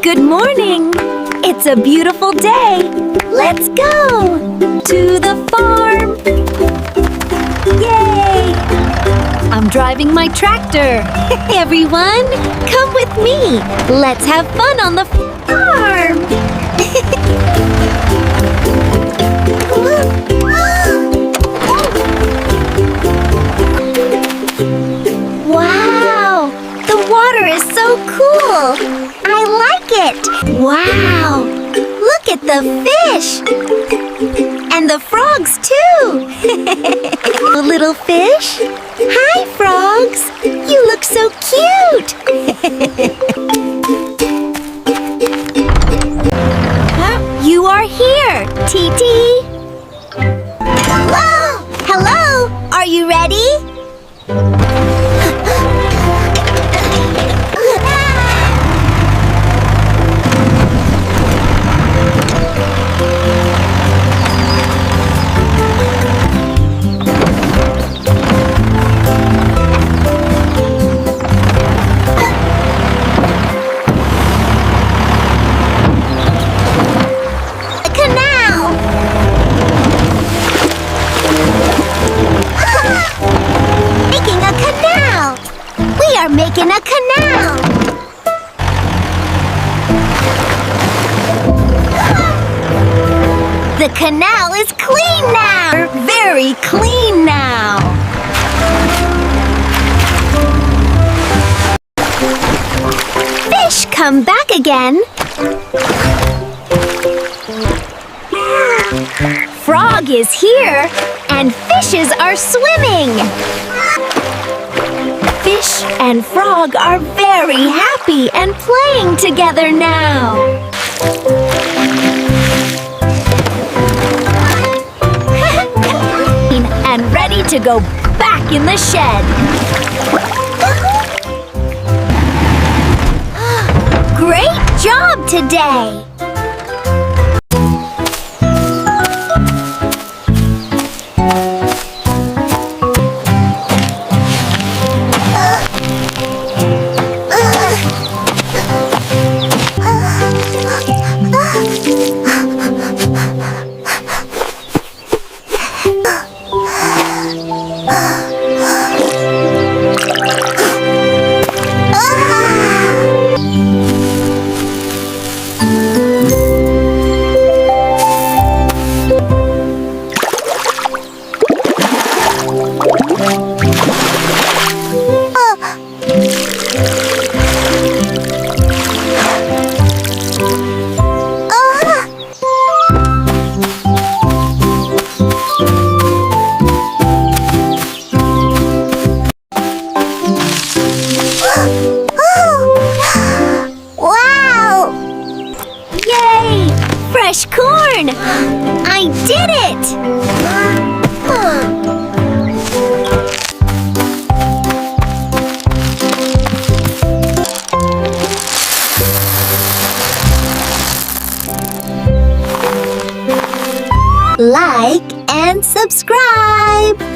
Good morning! It's a beautiful day! Let's go! To the farm! Yay! I'm driving my tractor! Everyone, come with me! Let's have fun on the farm! Wow! The water is so cool! I like it! Wow! Look at the fish! And the frogs, too! Little fish! Hi, frogs! You look so cute! You are here, TiTi! Whoa! Hello! Are you ready? Making a canal! The canal is clean now! Very clean now! Fish come back again! Frog is here, and fishes are swimming! Fish and frog are very happy and playing together now. And ready to go back in the shed. Great job today! Fresh corn! I did it! Like and subscribe!